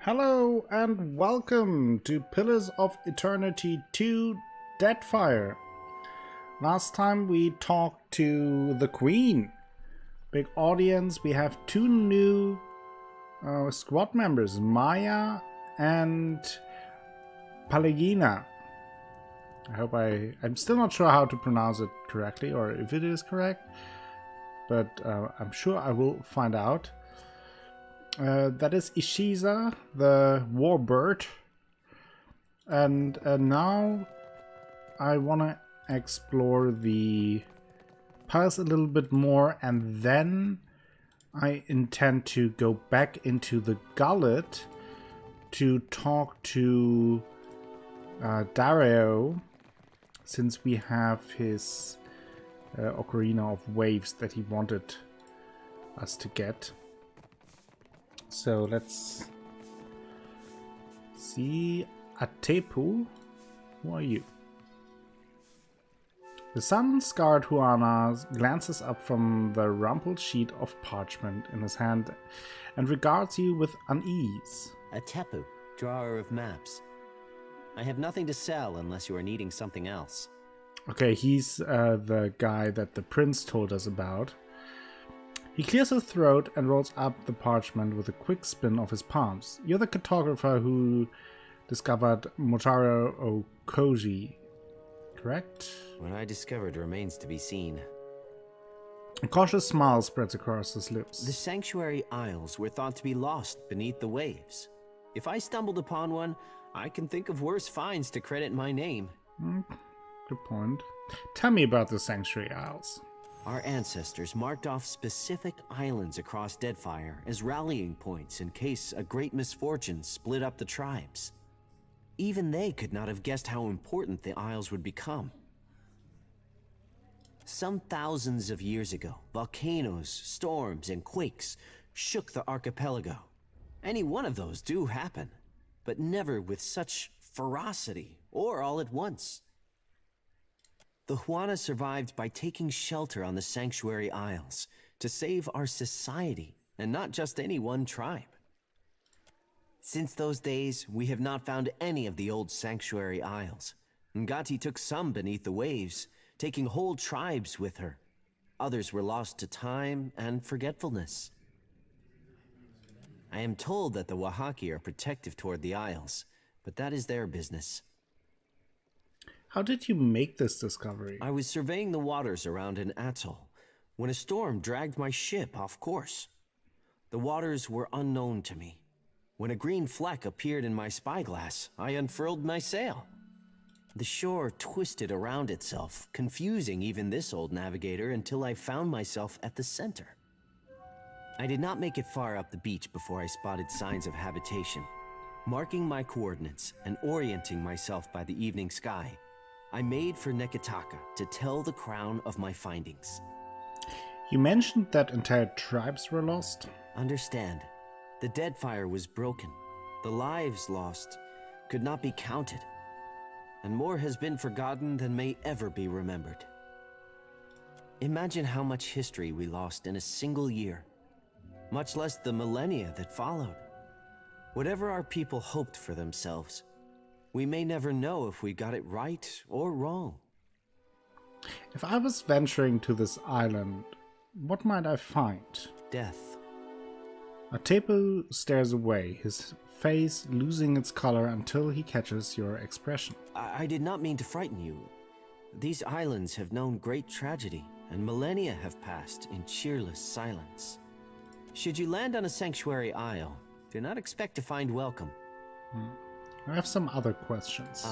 Hello and welcome to Pillars of Eternity 2 Deadfire. Last time we talked to the Queen. Big audience. We have two new squad members, Maya and Palagina. I hope I'm still not sure how to pronounce it correctly or if it is correct, but I'm sure I will find out. That is Ishiza, the warbird. And now I want to explore the palace a little bit more, and then I intend to go back into the gullet to talk to Dario, since we have his Ocarina of Waves that he wanted us to get. So let's see. Atepu, who are you? The sun-scarred Huana glances up from the rumpled sheet of parchment in his hand and regards you with unease. Atepu, drawer of maps. I have nothing to sell unless you are needing something else. Okay, he's the guy that the prince told us about. He clears his throat and rolls up the parchment with a quick spin of his palms. You're the cartographer who discovered Motaro Okoji, correct? What I discovered remains to be seen. A cautious smile spreads across his lips. The Sanctuary Isles were thought to be lost beneath the waves. If I stumbled upon one, I can think of worse finds to credit my name. Good point. Tell me about the Sanctuary Isles. Our ancestors marked off specific islands across Deadfire as rallying points in case a great misfortune split up the tribes. Even they could not have guessed how important the Isles would become. Some thousands of years ago, volcanoes, storms, and quakes shook the archipelago. Any one of those do happen, but never with such ferocity or all at once. The Huana survived by taking shelter on the Sanctuary Isles to save our society, and not just any one tribe. Since those days, we have not found any of the old Sanctuary Isles. Ngati took some beneath the waves, taking whole tribes with her. Others were lost to time and forgetfulness. I am told that the Wahaki are protective toward the Isles, but that is their business. How did you make this discovery? I was surveying the waters around an atoll when a storm dragged my ship off course. The waters were unknown to me. When a green fleck appeared in my spyglass, I unfurled my sail. The shore twisted around itself, confusing even this old navigator until I found myself at the center. I did not make it far up the beach before I spotted signs of habitation. Marking my coordinates and orienting myself by the evening sky, I made for Nekitaka to tell the crown of my findings. You mentioned that entire tribes were lost. Understand, the Deadfire was broken. The lives lost could not be counted. And more has been forgotten than may ever be remembered. Imagine how much history we lost in a single year, much less the millennia that followed. Whatever our people hoped for themselves, we may never know if we got it right or wrong. If I was venturing to this island, what might I find? Death. Atepu stares away, his face losing its color until he catches your expression. I did not mean to frighten you. These islands have known great tragedy, and millennia have passed in cheerless silence. Should you land on a Sanctuary Isle, do not expect to find welcome. I have some other questions.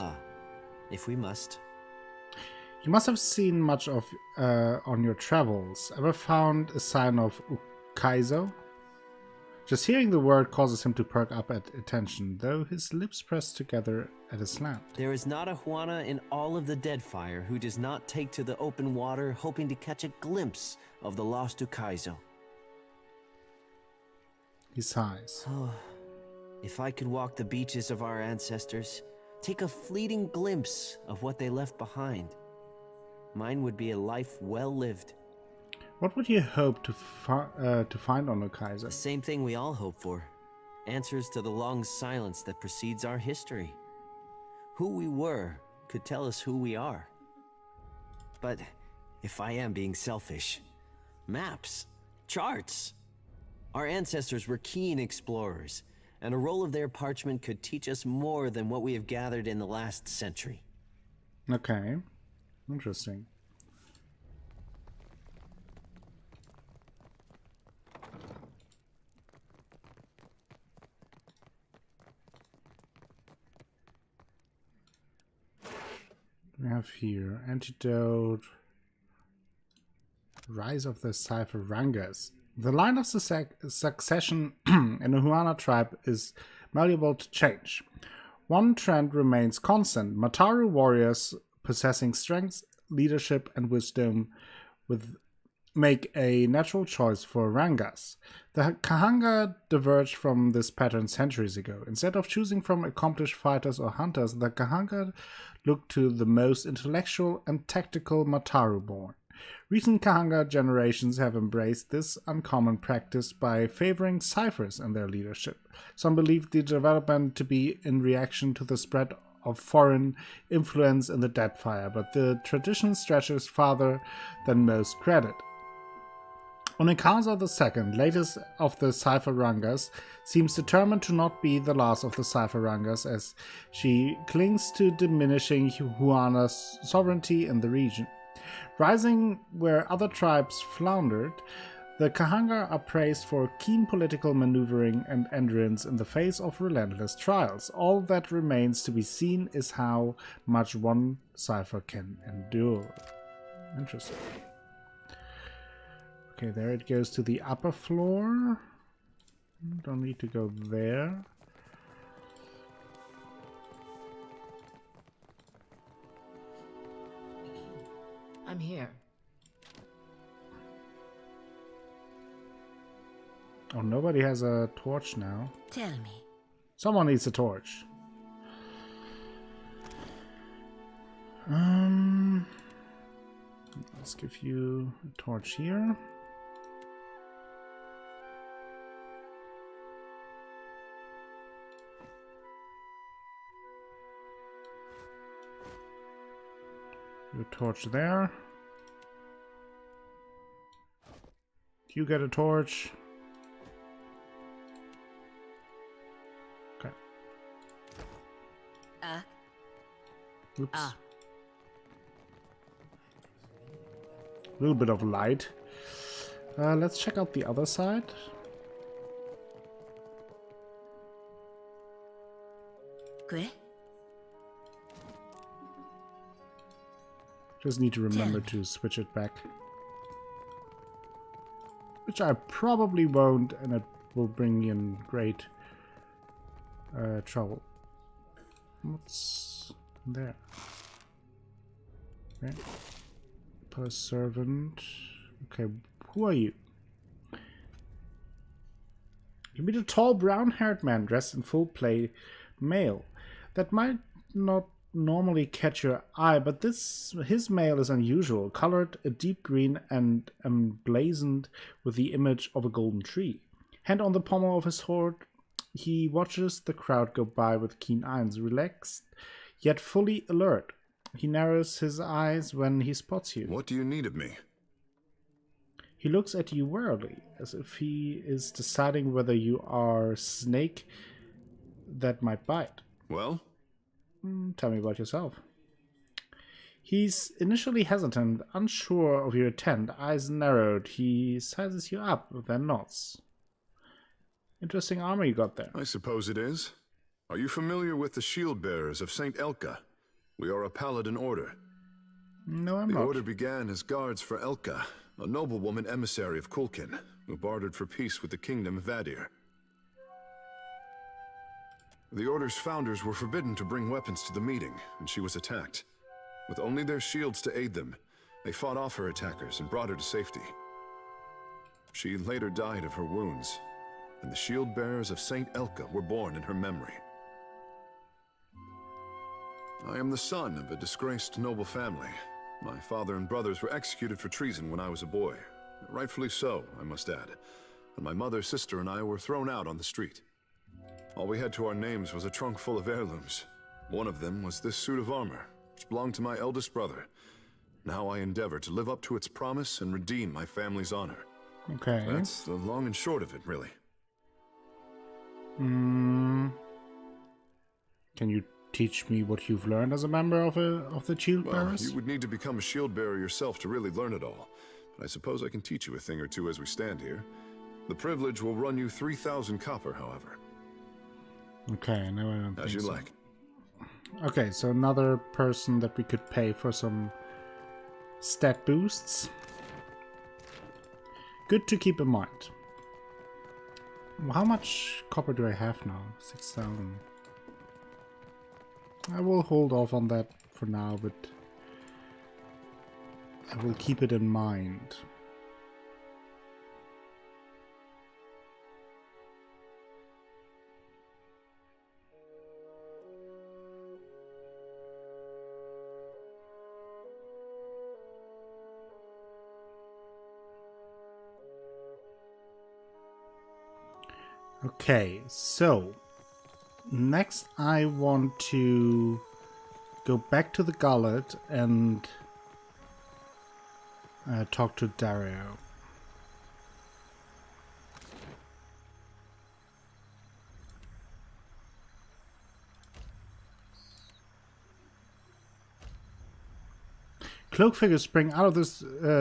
If we must. You must have seen much of on your travels. Ever found a sign of Ukaizo? Just hearing the word causes him to perk up at attention, though his lips press together at a slant. There is not a Huana in all of the Deadfire who does not take to the open water hoping to catch a glimpse of the lost Ukaizo. He sighs. Oh, if I could walk the beaches of our ancestors, take a fleeting glimpse of what they left behind, mine would be a life well lived. What would you hope to find on Ukaizo? The same thing we all hope for. answers to the long silence that precedes our history. Who we were could tell us who we are. But if I am being selfish, maps, charts. Our ancestors were keen explorers, and a roll of their parchment could teach us more than what we have gathered in the last century. Okay, interesting. We have here antidote, rise of the Cypherangas. The line of succession in the Huana tribe is malleable to change. One trend remains constant: Mataru warriors possessing strength, leadership, and wisdom make a natural choice for Rangas. The Kahanga diverged from this pattern centuries ago. Instead of choosing from accomplished fighters or hunters, the Kahanga looked to the most intellectual and tactical Mataru-born. Recent Kahanga generations have embraced this uncommon practice by favoring ciphers in their leadership. Some believe the development to be in reaction to the spread of foreign influence in the Deadfire, but the tradition stretches farther than most credit. Onikaza II, latest of the Cypherangas, seems determined to not be the last of the Cypherangas, as she clings to diminishing Huana's sovereignty in the region. Rising where other tribes floundered, the Kahanga are praised for keen political maneuvering and endurance in the face of relentless trials. All that remains to be seen is how much one cipher can endure. Interesting. Okay, there it goes to the upper floor. Don't need to go there. I'm here. Oh, nobody has a torch now. Tell me. Someone needs a torch. Let's give you a torch here. Your torch there. You get a torch. Okay. Oops. A little bit of light. Let's check out the other side. Okay. Just need to remember to switch it back. Which I probably won't, and it will bring me in great trouble. What's there? Okay. Per servant. Okay, who are you? You meet a tall brown-haired man dressed in full play mail. That might not normally catch your eye, but his mail is unusual, colored a deep green and emblazoned with the image of a golden tree. Hand on the pommel of his sword, he watches the crowd go by with keen eyes, relaxed yet fully alert. He narrows his eyes when he spots you. What do you need of me? He looks at you warily, as if he is deciding whether you are a snake that might bite. Well? Tell me about yourself. He's initially hesitant, unsure of your intent, eyes narrowed. He sizes you up, then nods. Interesting armor you got there. I suppose it is. Are you familiar with the shield bearers of St. Elka? We are a paladin order. No, I'm not. The not. order began as guards for Elka, a noblewoman emissary of Kulkin, who bartered for peace with the kingdom of Vadir. The Order's founders were forbidden to bring weapons to the meeting, and she was attacked. With only their shields to aid them, they fought off her attackers and brought her to safety. She later died of her wounds, and the shield bearers of St. Elka were born in her memory. I am the son of a disgraced noble family. My father and brothers were executed for treason when I was a boy. Rightfully so, I must add. And my mother, sister, and I were thrown out on the street. All we had to our names was a trunk full of heirlooms. One of them was this suit of armor, which belonged to my eldest brother. Now I endeavor to live up to its promise and redeem my family's honor. Okay. That's the long and short of it, really. Can you teach me what you've learned as a member of the Shield Well, Bearers? you would need to become a shield bearer yourself to really learn it all. But I suppose I can teach you a thing or two as we stand here. The privilege will run you 3,000 copper, however. Okay, no, I don't think As you so. like. Okay, so another person that we could pay for some stat boosts. Good to keep in mind. How much copper do I have now? 6,000. I will hold off on that for now, but I will keep it in mind. Okay, so next I want to go back to the gullet and talk to Dario. Cloak figures spring out of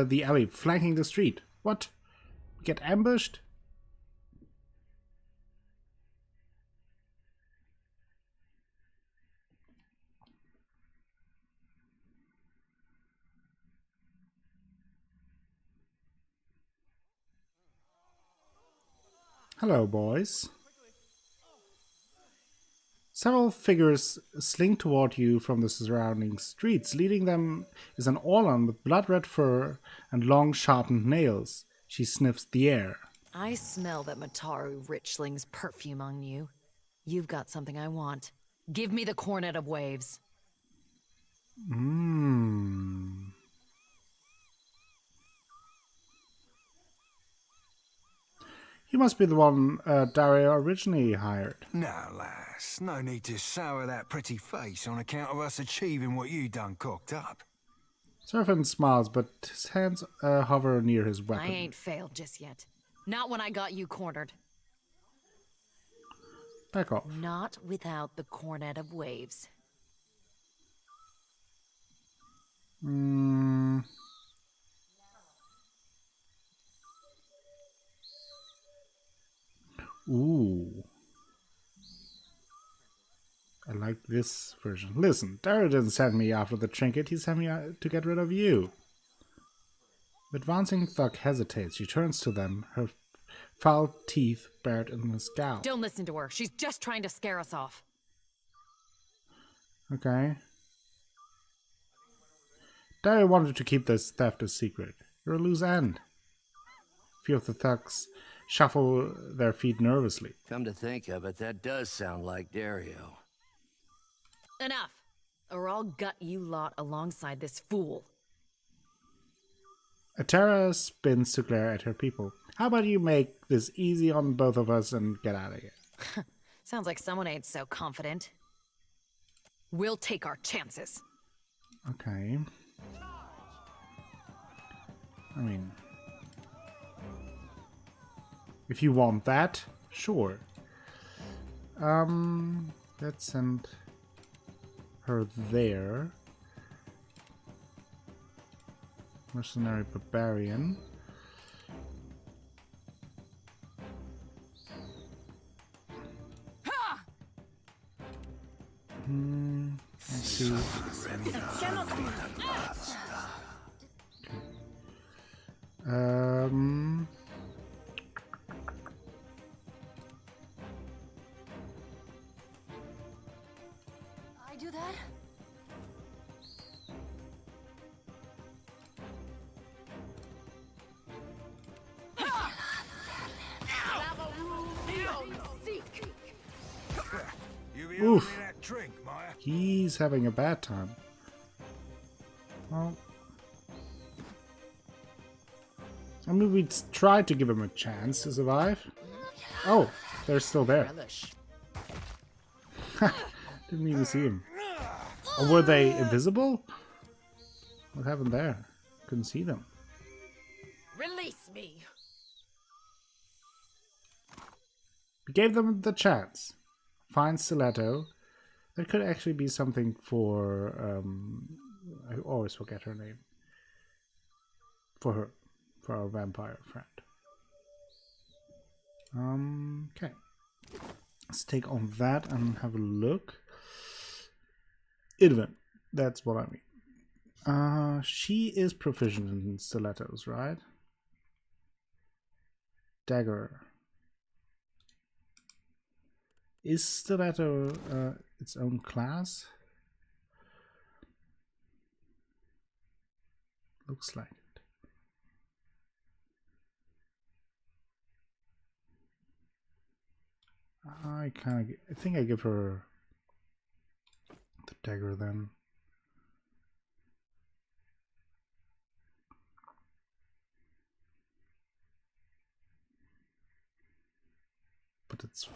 the alley, flanking the street. What? We get ambushed? Hello, boys. Several figures slink toward you from the surrounding streets. Leading them is an Orlan with blood-red fur and long, sharpened nails. She sniffs the air. I smell that Mataru Richling's perfume on you. You've got something I want. Give me the Cornet of Waves. You must be the one Dario originally hired. No, lass, no need to sour that pretty face on account of us achieving what you done cocked up. Serpent smiles, but his hands hover near his weapon. I ain't failed just yet. Not when I got you cornered. Back off. Not without the Cornet of Waves. Ooh. I like this version. Listen, Dario didn't send me after the trinket, he sent me to get rid of you. The advancing thug hesitates. She turns to them, her foul teeth bared in a scowl. Don't listen to her. She's just trying to scare us off. Okay. Dario wanted to keep this theft a secret. You're a loose end. A few of the thugs shuffle their feet nervously. Come to think of it, that does sound like Dario. Enough, or I'll gut you lot alongside this fool. Atera spins to glare at her people. How about you make this easy on both of us and get out of here? Sounds like someone ain't so confident. We'll take our chances. Okay. I mean, if you want that, sure. Let's send her there. Mercenary barbarian. Let's see. I do that? You be Oof. having that drink, Maya? He's having a bad time. Well, I mean, we tried to give him a chance to survive. Oh, they're still there. Relish. Didn't even see him. Or were they invisible? What happened there? Couldn't see them. Release me. We gave them the chance. Find Stiletto. That could actually be something for... I always forget her name. For her. For our vampire friend. Okay. Let's take on that and have a look. Idvin. That's what I mean. She is proficient in stilettos, right? Dagger. Is stiletto its own class? Looks like it. I think I give her the dagger then. But it's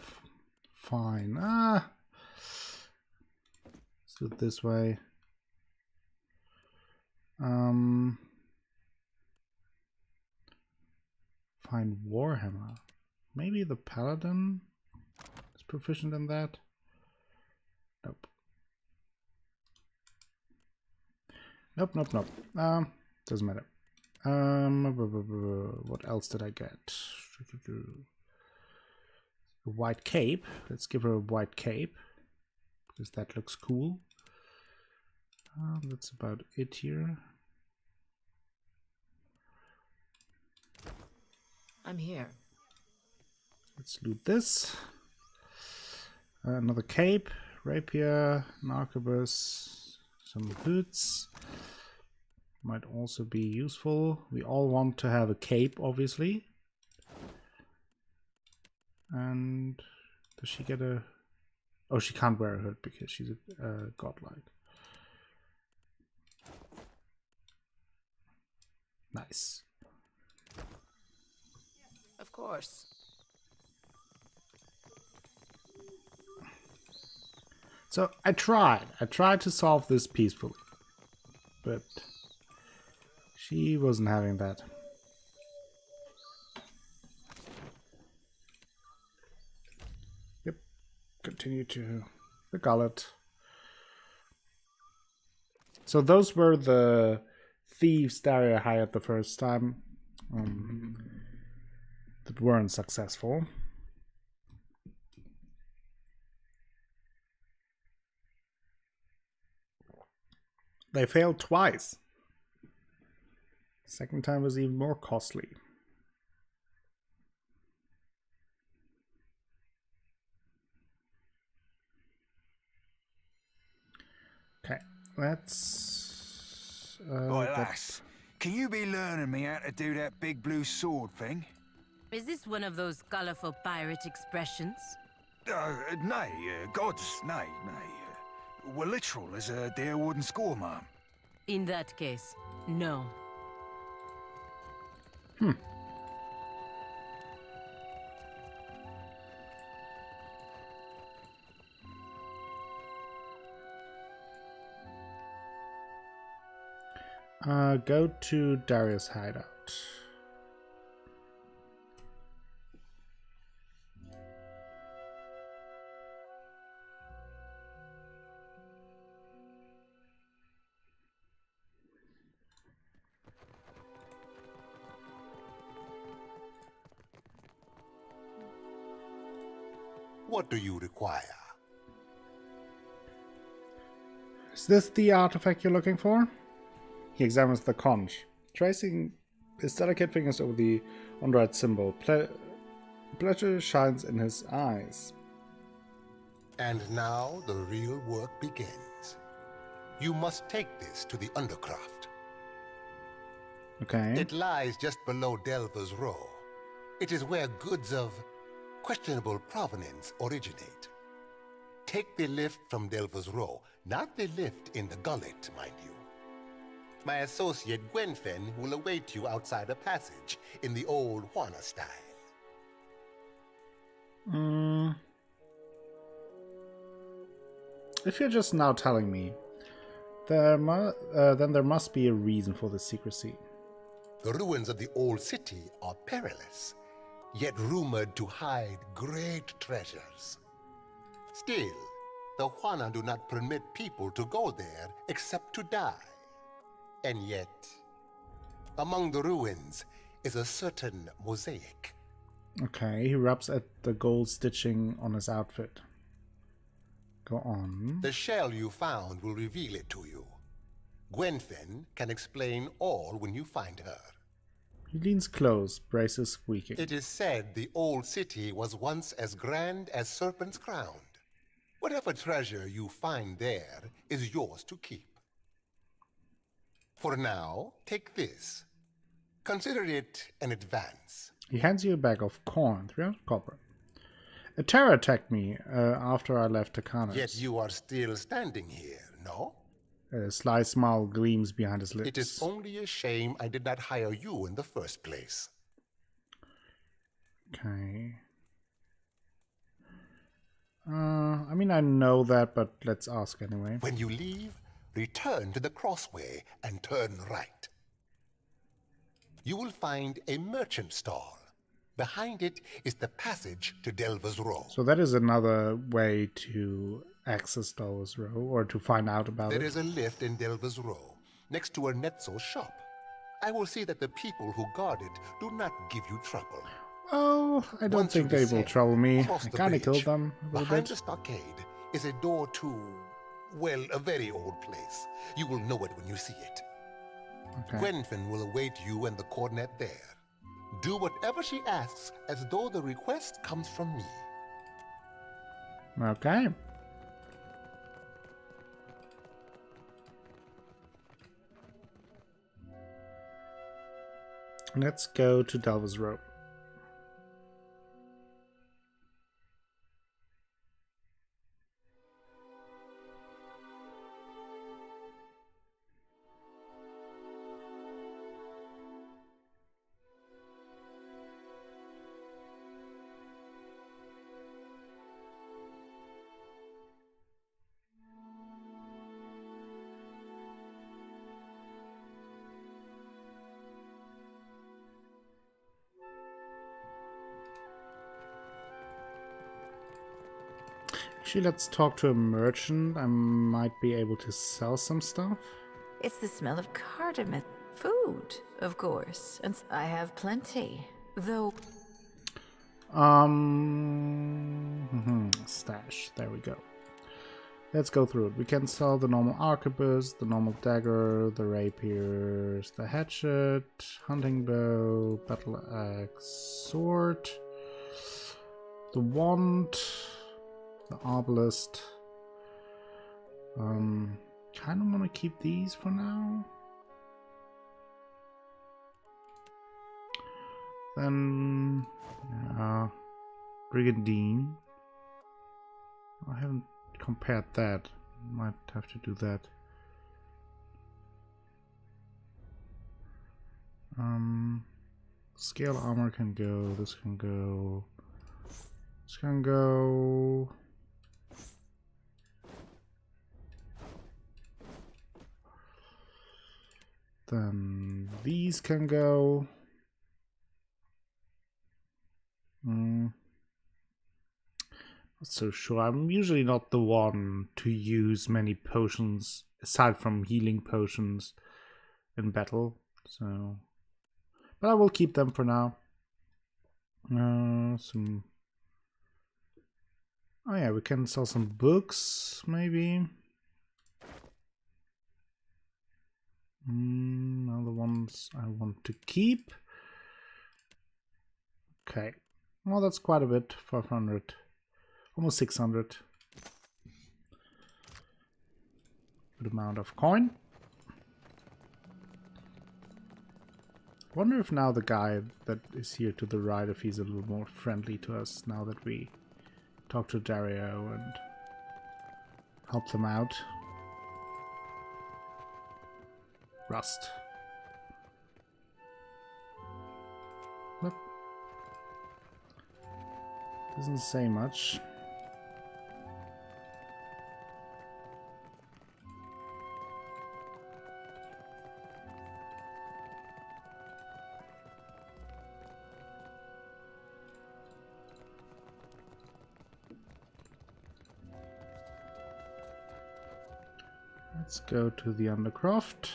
fine. Let's do it this way. Find Warhammer. Maybe the Paladin is proficient in that. Nope. Nope. Doesn't matter. What else did I get? A white cape. Let's give her a white cape because that looks cool. That's about it here. I'm here. Let's loot this. Another cape, rapier, an arquebus, some boots. Might also be useful. We all want to have a cape, obviously. And does she get a... Oh, she can't wear a hood because she's a godlike. Nice. Of course. So I tried to solve this peacefully, but she wasn't having that. Yep, continue to the gullet. So those were the thieves Daria hired the first time that weren't successful. They failed twice. Second time was even more costly. Okay, let's... Right, lass, can you be learning me how to do that big blue sword thing? Is this one of those colorful pirate expressions? Nay, gods, nay. We're literal as a dear wooden score, ma'am. In that case, no. Go to Darius' hideout. What do you require? Is this the artifact you're looking for? He examines the conch, tracing his delicate fingers over the Ondrite symbol. Pleasure shines in his eyes. And now the real work begins. You must take this to the Undercraft. Okay. It lies just below Delver's Row. It is where goods of questionable provenance originate. Take the lift from Delver's Row, not the lift in the gullet, mind you. My associate Gwenfen will await you outside a passage in the old Juana style. If you're just now telling me, then there must be a reason for this secrecy. The ruins of the old city are perilous, yet rumored to hide great treasures. Still, the Huana do not permit people to go there except to die. And yet, among the ruins is a certain mosaic. Okay, he rubs at the gold stitching on his outfit. Go on. The shell you found will reveal it to you. Gwenfin can explain all when you find her. He leans close, braces squeaking. It is said the old city was once as grand as Serpent's Crown. Whatever treasure you find there is yours to keep. For now, take this. Consider it an advance. He hands you a bag of corn, 300 copper. A terror attacked me after I left Takanos. Yet you are still standing here, no? A sly smile gleams behind his lips. It is only a shame I did not hire you in the first place. Okay. I mean, I know that, but let's ask anyway. When you leave, return to the crossway and turn right. You will find a merchant stall. Behind it is the passage to Delver's Row. So that is another way to access Delver's Row, or to find out about it. There is a lift in Delver's Row, next to a Netzo shop. I will see that the people who guard it do not give you trouble. Well, I don't think they will trouble me. I kind of killed them a little Behind bit. the stockade is a door to, well, a very old place. You will know it when you see it. Okay. Gwenfin will await you and the cornet there. Do whatever she asks as though the request comes from me. Okay. Let's go to Delver's Row. Actually, let's talk to a merchant. I might be able to sell some stuff. It's the smell of cardamom. Food, of course. And I have plenty. Though... Stash. There we go. Let's go through it. We can sell the normal arquebus, the normal dagger, the rapiers, the hatchet, hunting bow, battle axe, sword, the wand, the obelisk. Kind of want to keep these for now. Then, Brigandine. I haven't compared that. Might have to do that. Scale armor can go. This can go. This can go. Then these can go. Not so sure. I'm usually not the one to use many potions aside from healing potions in battle. So, but I will keep them for now. Oh yeah, we can sell some books maybe. Other ones I want to keep. Okay. Well, that's quite a bit. 500. Almost 600. Good amount of coin. Wonder if now the guy that is here to the right, if he's a little more friendly to us now that we talk to Dario and help them out. Rust. What? Doesn't say much. Let's go to the Undercroft.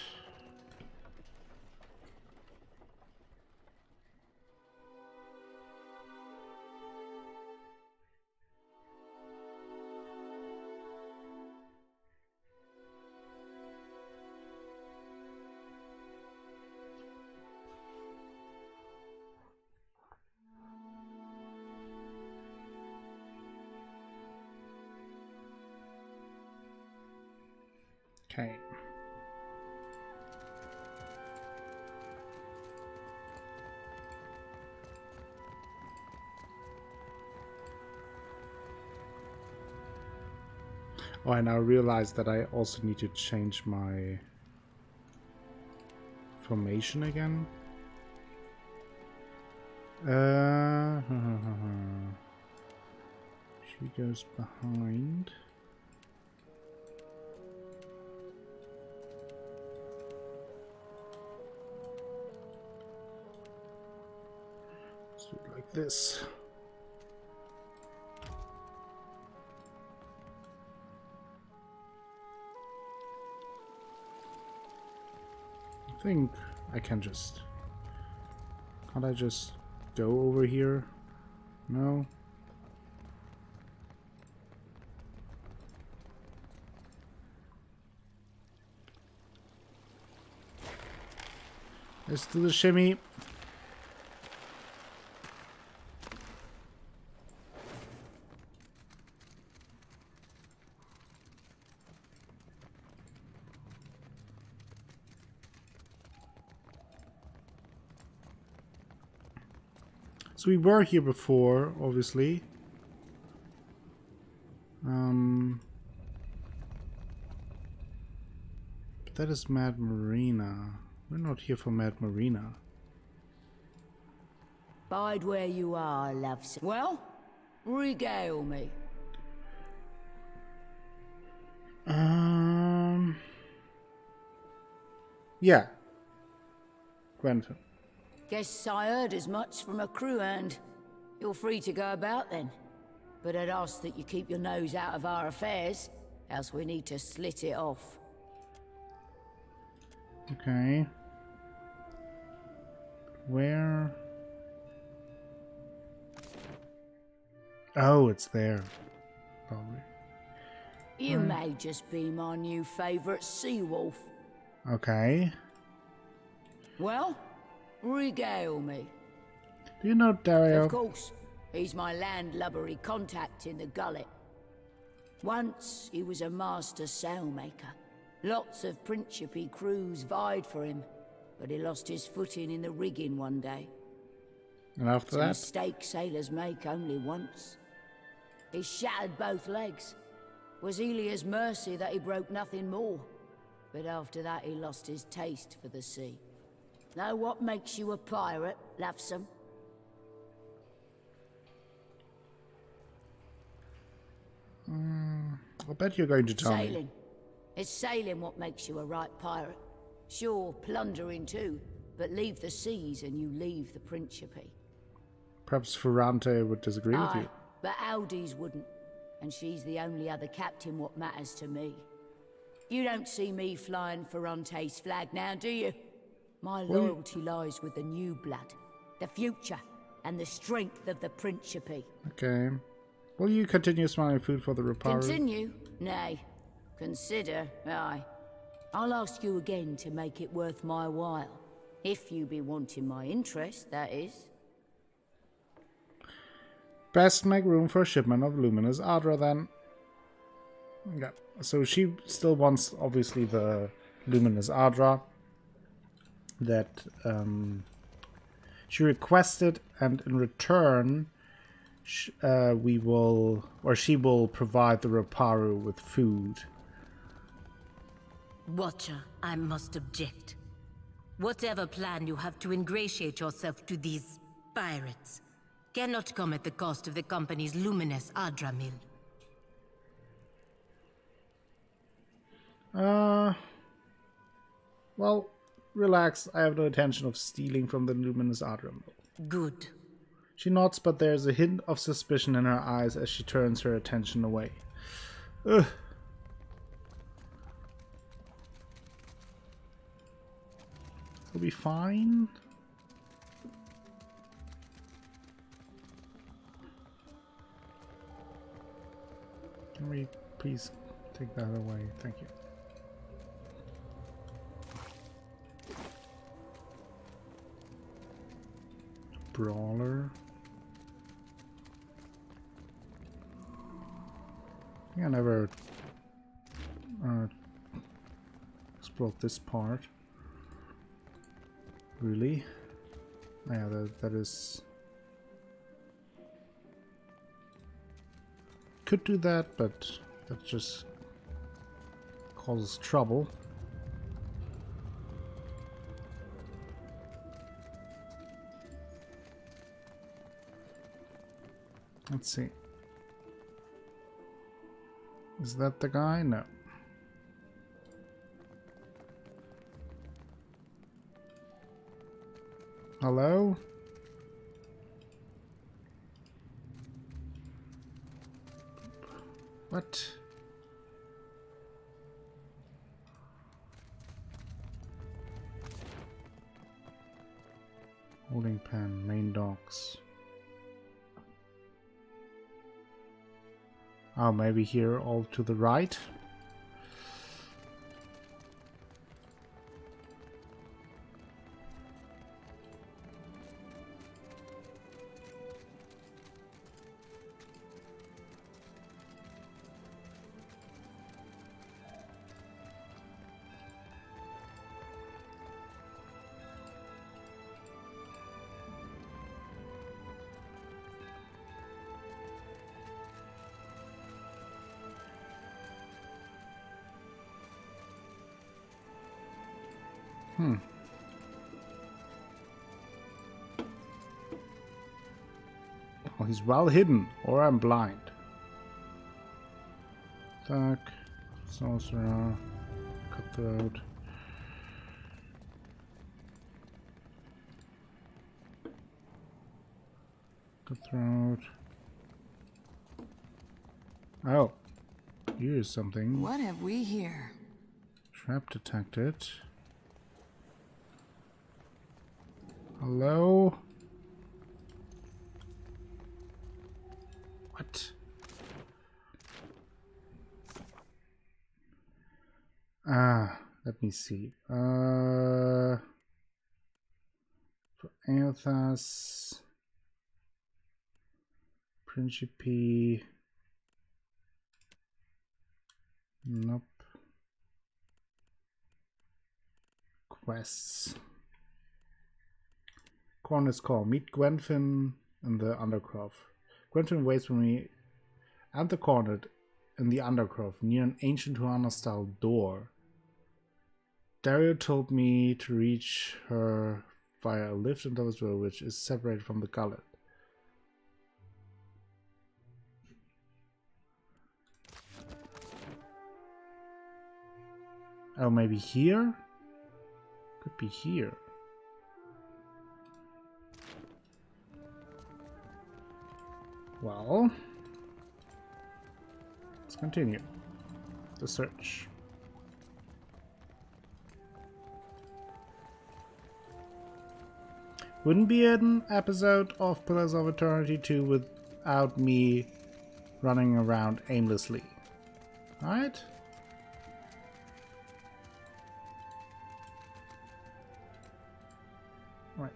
Okay. Oh, I now realize that I also need to change my formation again. She goes behind. Let's do it like this. I think I can just... Can't I just go over here? No? Let's do the shimmy. So we were here before, obviously. But that is Mad Marina. We're not here for Mad Marina. Bide where you are, loves. Well, regale me. Yeah. Grenfell. Guess I heard as much from a crew hand. You're free to go about then. But I'd ask that you keep your nose out of our affairs, else we need to slit it off. Okay. Where? Oh, it's there. Probably. You may just be my new favorite sea wolf. Okay. Well, regale me. Do you know Dario? Of course. He's my landlubbery contact in the gullet. Once, he was a master sailmaker. Lots of Principe crews vied for him, but he lost his footing in the rigging one day. And after It's a that? mistake sailors make only once. He shattered both legs. Was Elia's mercy that he broke nothing more. But after that he lost his taste for the sea. Know what makes you a pirate, Lovesome? I bet you're going to tell me. Sailing. It's sailing what makes you a right pirate. Sure, plundering too, but leave the seas and you leave the Principe. Perhaps Ferrante would disagree with you. But Audi's wouldn't, and she's the only other captain what matters to me. You don't see me flying Ferrante's flag now, do you? My loyalty lies with the new blood, the future, and the strength of the Principe. Okay. Will you continue smiling food for the Reparu? Continue? Nay. Consider, aye. I'll ask you again to make it worth my while. If you be wanting my interest, that is. Best make room for a shipment of luminous Adra then. Yeah. So she still wants, obviously, the luminous Adra that she requested, and in return we will, or she will provide the Reparu with food. Watcher, I must object. Whatever plan you have to ingratiate yourself to these pirates cannot come at the cost of the company's luminous Adra mill. Well, relax. I have no intention of stealing from the luminous Adra mill. Good. She nods, but there's a hint of suspicion in her eyes as she turns her attention away. Ugh. We'll be fine. Can we please take that away? Thank you. Brawler. I think I never explored this part. Really? Yeah, that is... Could do that, but that just causes trouble. Let's see. Is that the guy? No. Hello? What? Holding pen, main docks. Oh, maybe here all to the right? Oh, he's well hidden, or I'm blind. Attack, sorcerer, cutthroat. Cutthroat. Oh, here's something. What have we here? Trap detected. Hello? What? Let me see. For Aothas, Principe. Nope. Quests. Corner's Call. Meet Gwenfin in the Undercroft. Gwenfin waits for me at the corner in the Undercroft near an ancient Huana-style door. Dario told me to reach her via a lift into this door, which is separated from the gullet. Oh, maybe here? Could be here. Well, let's continue the search. Wouldn't be an episode of Pillars of Eternity 2 without me running around aimlessly, right? Right.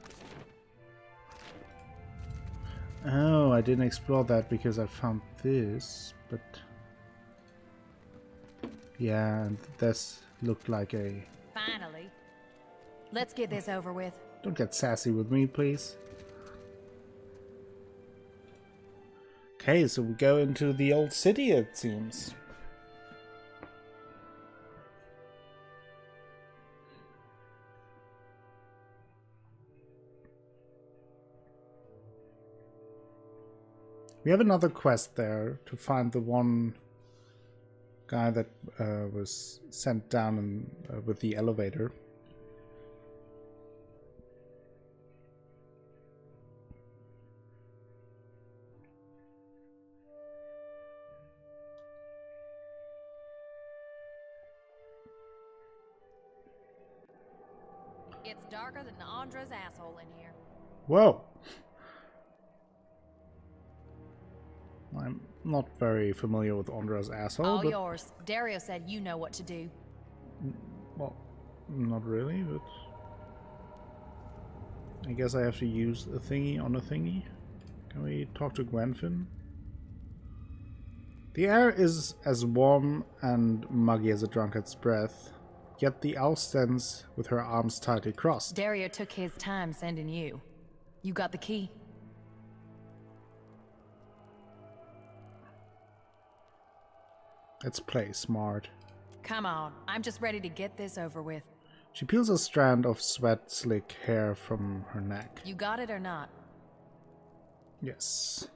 Oh, I didn't explore that because I found this, but yeah, this looked like a... Finally. Let's get this over with. Don't get sassy with me, please. Okay, so we go into the old city, it seems. We have another quest there to find the one guy that was sent down with the elevator. It's darker than Andra's asshole in here. Whoa! I'm not very familiar with Andra's asshole. All but, yours. Dario said you know what to do. well, not really, but I guess I have to use a thingy on a thingy. Can we talk to Gwenfin? The air is as warm and muggy as a drunkard's breath, yet the elf stands with her arms tightly crossed. Dario took his time sending you. You got the key. Let's play smart. Come on, I'm just ready to get this over with. She peels a strand of sweat-slick hair from her neck. You got it or not? Yes.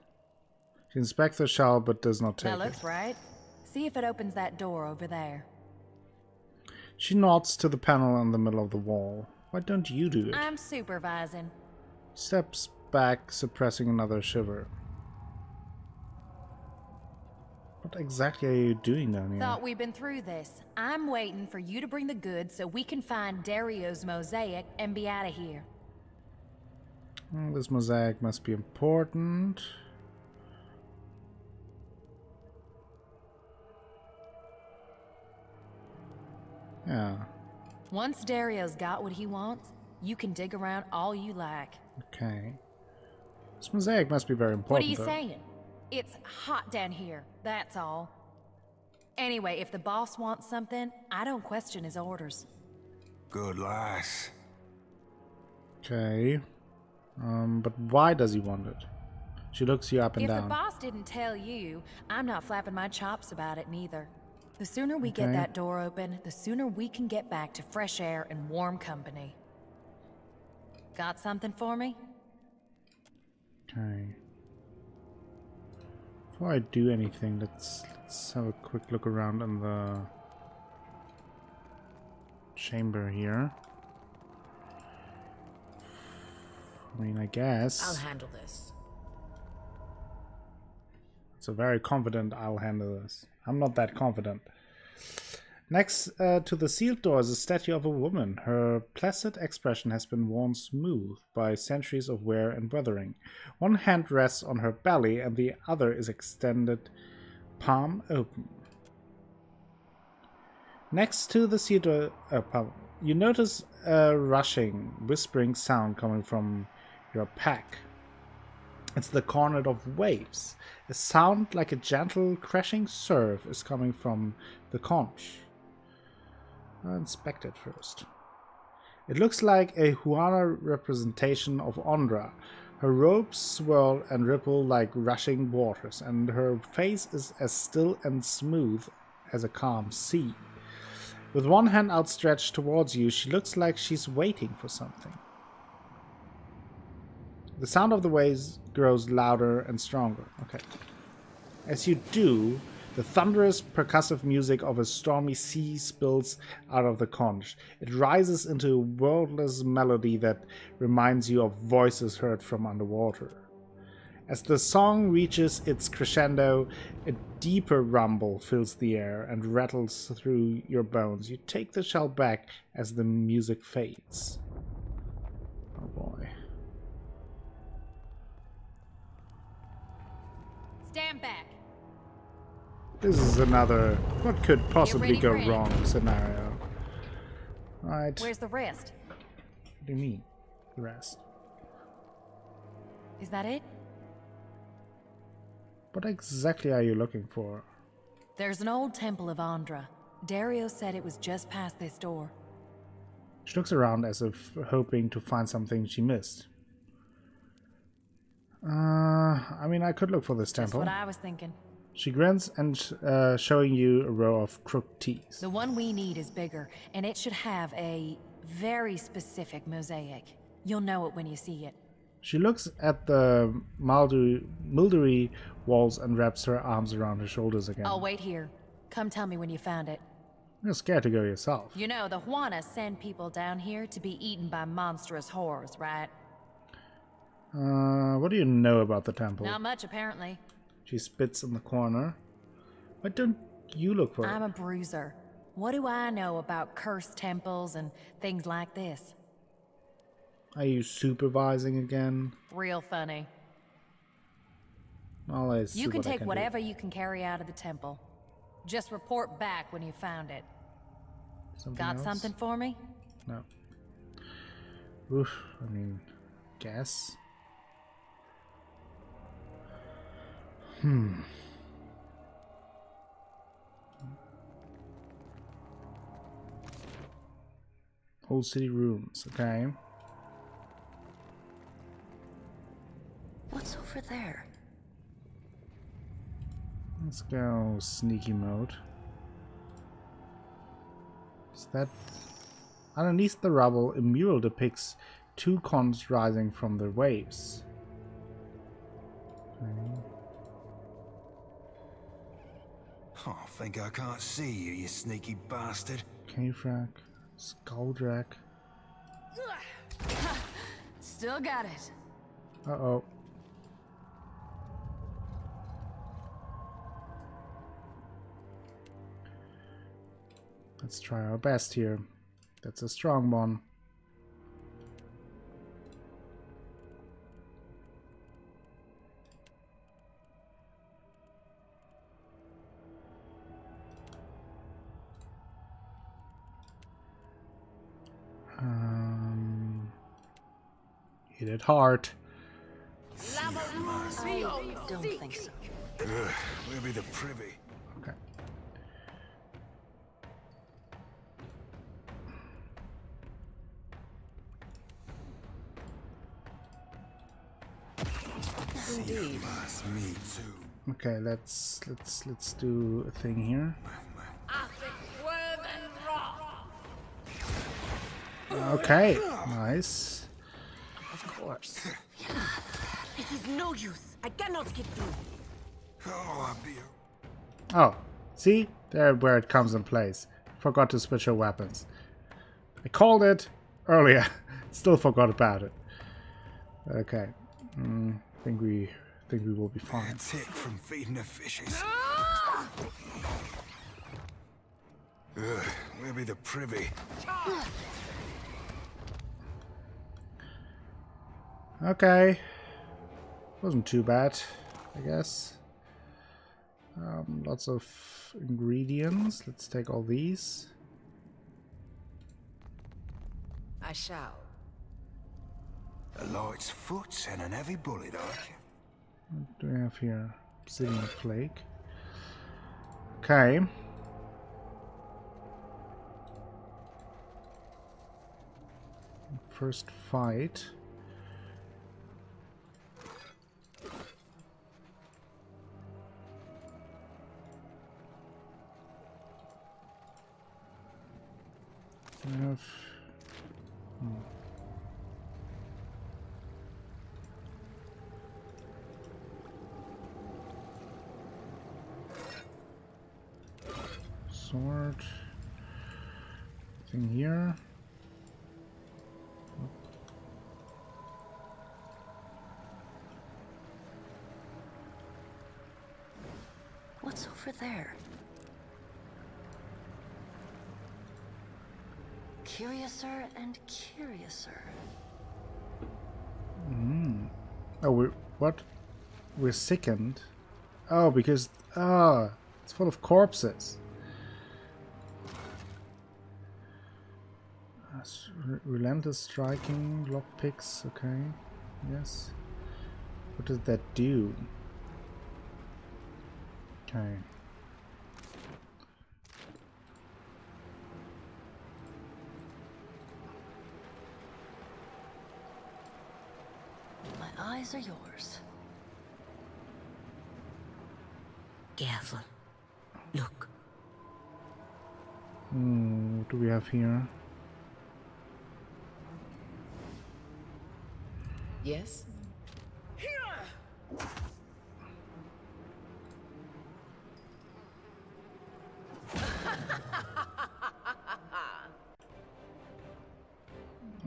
She inspects the shell but does not take That it. looks right. See if it opens that door over there. She nods to the panel in the middle of the wall. Why don't you do it? I'm supervising. Steps back, suppressing another shiver. What exactly are you doing down here? Thought we'd been through this. I'm waiting for you to bring the goods so we can find Dario's mosaic and be out of here. This mosaic must be important. Yeah. Once Dario's got what he wants, you can dig around all you like. Okay. This mosaic must be very important. What are you though. saying? It's hot down here, that's all. Anyway, if the boss wants something, I don't question his orders. Good lass. Okay. But why does he want it? She looks you up and If down. the boss didn't tell you, I'm not flapping my chops about it neither. The sooner we get Okay. that door open, the sooner we can get back to fresh air and warm company. Got something for me? Okay. Before I do anything, let's have a quick look around in the chamber here. I mean, I guess. I'll handle this. It's a very confident I'll handle this. I'm not that confident. Next to the sealed door is a statue of a woman. Her placid expression has been worn smooth by centuries of wear and weathering. One hand rests on her belly and the other is extended, palm open. Next to the sealed door, you notice a rushing, whispering sound coming from your pack. It's the cornet of waves. A sound like a gentle crashing surf is coming from the conch. I'll inspect it first. It looks like a Huana representation of Ondra. Her robes swirl and ripple like rushing waters, and her face is as still and smooth as a calm sea. With one hand outstretched towards you, she looks like she's waiting for something. The sound of the waves grows louder and stronger. Okay. As you do, the thunderous percussive music of a stormy sea spills out of the conch. It rises into a wordless melody that reminds you of voices heard from underwater. As the song reaches its crescendo, a deeper rumble fills the air and rattles through your bones. You take the shell back as the music fades. Oh boy. Stand back. This is another what could possibly ready go for it. wrong scenario. Right. Where's the rest? What do you mean? The rest. Is that it? What exactly are you looking for? There's an old temple of Andra. Dario said it was just past this door. She looks around as if hoping to find something she missed. I mean, I could look for this Just temple. what I was thinking. She grins and showing you a row of crooked teeth. The one we need is bigger, and it should have a very specific mosaic. You'll know it when you see it. She looks at the mildery walls and wraps her arms around her shoulders again. I'll wait here. Come tell me when you found it. You're scared to go yourself. You know, the Juana send people down here to be eaten by monstrous horrors, right? What do you know about the temple? Not much, apparently. She spits in the corner. Why don't you look for I'm it? a bruiser. What do I know about cursed temples and things like this? Are you supervising again? Real funny. Let's see You can what I take do. whatever you can carry out of the temple. Just report back when you found it. Something Got else? something for me? No. Oof, I mean, guess. Old city ruins, okay. What's over there? Let's go sneaky mode. Is that... Underneath the rubble, a mural depicts two cons rising from the waves. Okay. Oh, think I can't see you, you sneaky bastard. Cave rack, skull rack. Still got it. Uh-oh. Let's try our best here. That's a strong one. Hit it hard. Don't think so. We'll be the privy. Okay. Indeed. Me too. Okay, let's do a thing here. Okay, nice. Of course. It is no use. I cannot get through. Oh, I'll be Oh, see? There where it comes in place. Forgot to switch your weapons. I called it earlier. Still forgot about it. Okay. Think we will be a fine. tick from feeding the fishes. We'll be the privy. Okay. Wasn't too bad, I guess. Lots of ingredients. Let's take all these. I shall. A light's foot and an heavy bullet, arch. What do we have here? Obsidian flake. Okay. First fight. I have... Sword. Thing here. What's over there? Curiouser and curiouser. Oh, what? We're sickened. Oh, because it's full of corpses. Relentless striking, lockpicks. Okay, yes. What does that do? Okay. My eyes are yours. Careful. Look. What do we have here? Yes?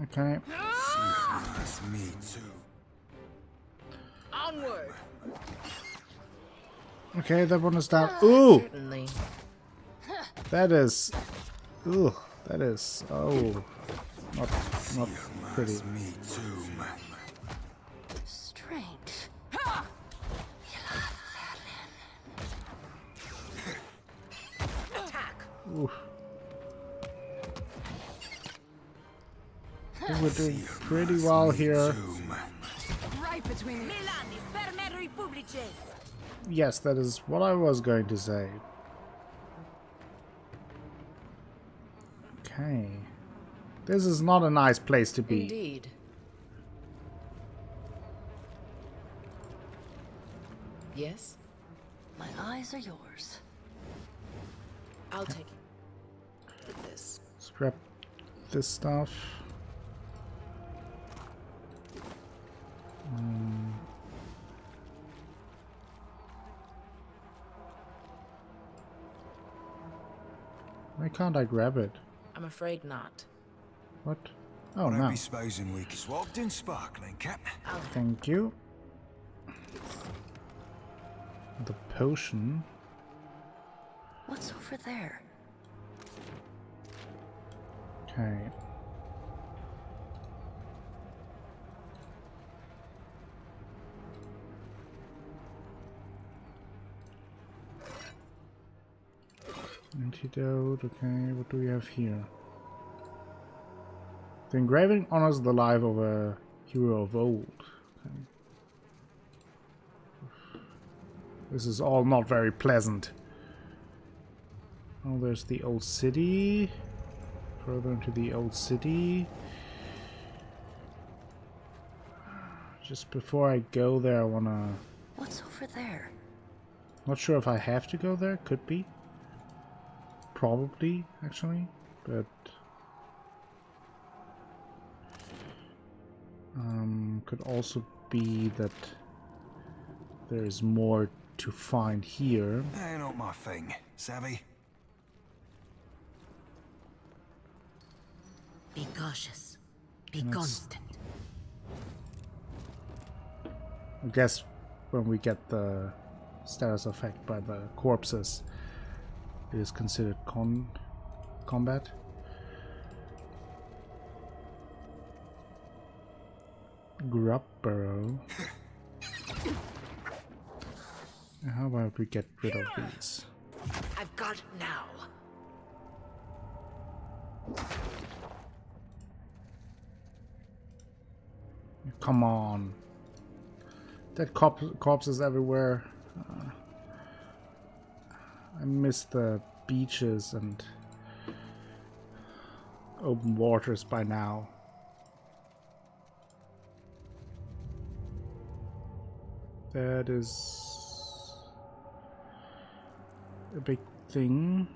Okay. That's me too. Onward! Okay, that one is down. Ooh! Certainly. That is... Ooh, that is... Oh. not pretty. Me too. Strange. Oof. I think we're doing pretty well here. Right between the... Yes, that is what I was going to say. Okay. This is not a nice place to be. Indeed. Yes? My eyes are yours. I'll take this. Scrap this stuff. Why can't I grab it? I'm afraid not. What? Oh, Don't no. be supposing we swapped in sparkling, Captain. Thank you. The potion. What's over there? Okay. Antidote. Okay, what do we have here? The engraving honors the life of a hero of old. Okay. This is all not very pleasant. Oh, there's the old city. Further into the old city. Just before I go there, I wanna... What's over there? Not sure if I have to go there. Could be. Probably, actually. But... could also be that there's more to find here. Not my thing, savvy? Be cautious. Be constant. I guess when we get the status effect by the corpses, it is considered combat. Grub burrow. How about we get rid of these? I've got it now. Come on. Dead corpses everywhere. I miss the beaches and open waters by now. That is a big thing.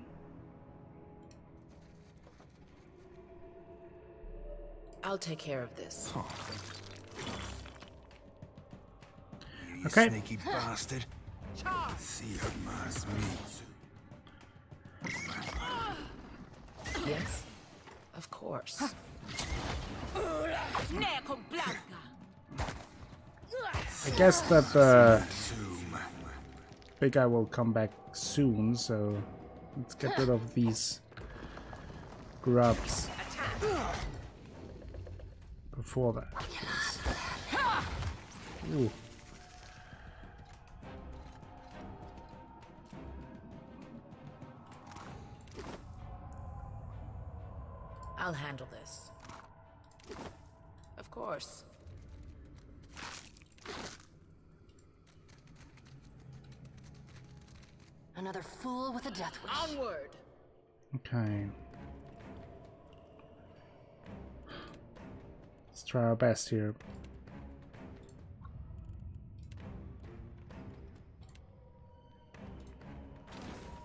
I'll take care of this. You Okay. sneaky bastard. See her mass meat. Yes? Of course. I guess that the big guy will come back soon, so let's get rid of these grubs before that. Please. Ooh. I'll handle this. Of course. Another fool with a death wish. Onward! Okay. Let's try our best here.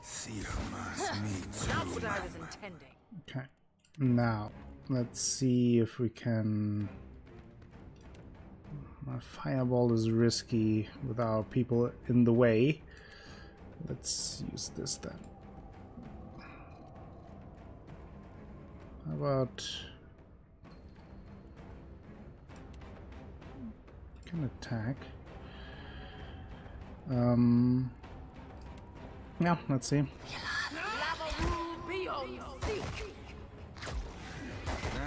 See her mass meat. That's what I was intending. Okay. Now, let's see if we can... My fireball is risky with our people in the way. Let's use this then. How about... Can attack. Yeah, let's see.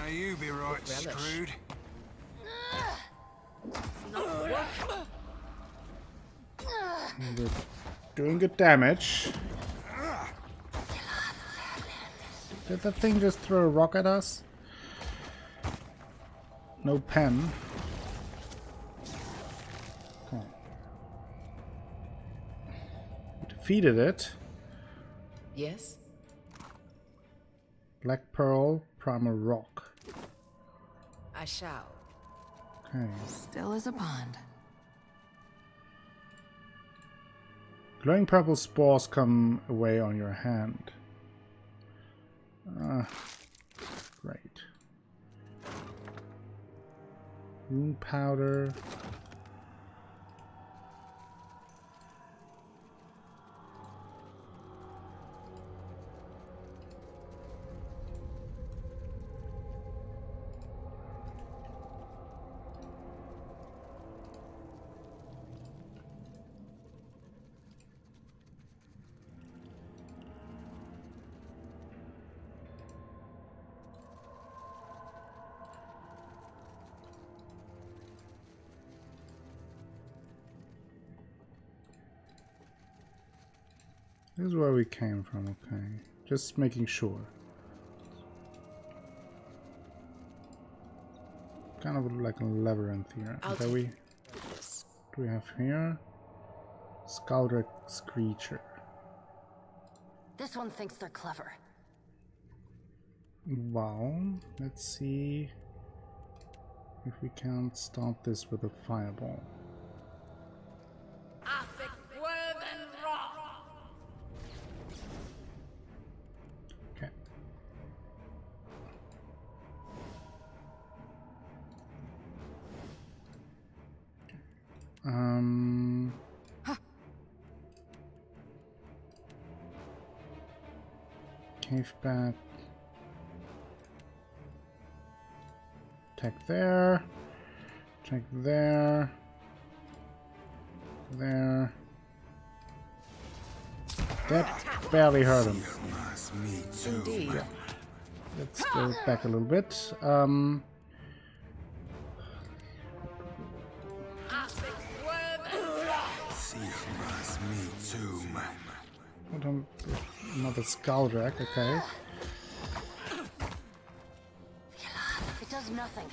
Now you be right screwed. We're doing good damage. Did that thing just throw a rock at us? No pen. Okay. We defeated it. Yes? Black Pearl, Primal Rock. I shall. Okay. Still as a pond. Glowing purple spores come away on your hand. Great. Rune powder. This is where we came from, okay. Just making sure. Kind of like a labyrinth here. Do we have here? Scaldrick Screecher. This one thinks they're clever. Wow. Let's see if we can start this with a fireball. Okay. Cave bat. Attack there. Attack there. There. That barely hurt him. Indeed. Yeah. Let's go back a little bit. Another Scaldrak, okay. It does nothing.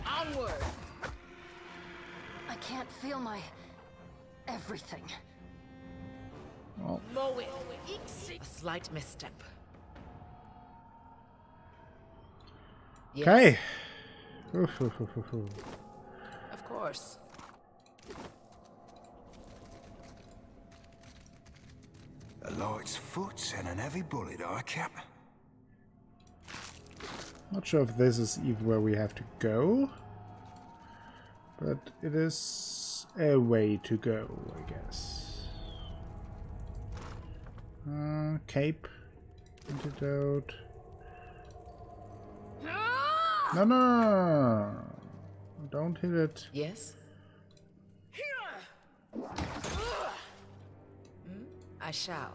Onward! I can't feel my everything. Well, A slight misstep. okay. Of course. A light's foot and an heavy bullet, I cap. Not sure if this is even where we have to go, but it is a way to go, I guess. Cape, antidote. No, don't hit it. Yes? I shall.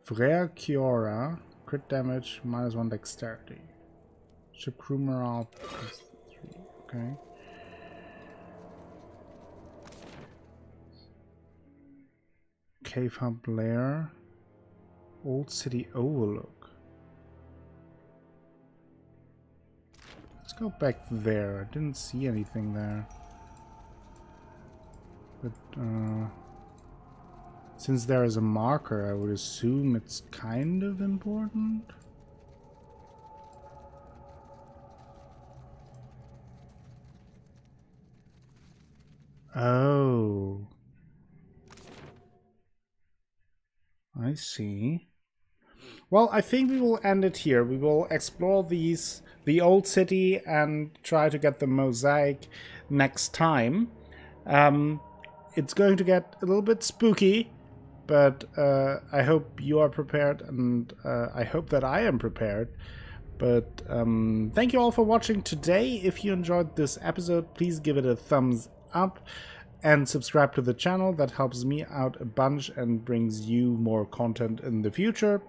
Frere Kiora, crit damage, -1 dexterity. Ship crew morale +3. Okay. Cave Hub Lair. Old City Overlook. Let's go back there. I didn't see anything there. But, since there is a marker, I would assume it's kind of important. Oh. I see. Well, I think we will end it here. We will explore the old city and try to get the mosaic next time. It's going to get a little bit spooky, but I hope you are prepared, and I hope that I am prepared. But thank you all for watching today. If you enjoyed this episode, please give it a thumbs up. and subscribe to the channel. That helps me out a bunch and brings you more content in the future.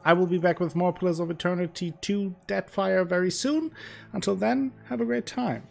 I will be back with more Pillars of Eternity 2 Deadfire very soon. Until then, have a great time.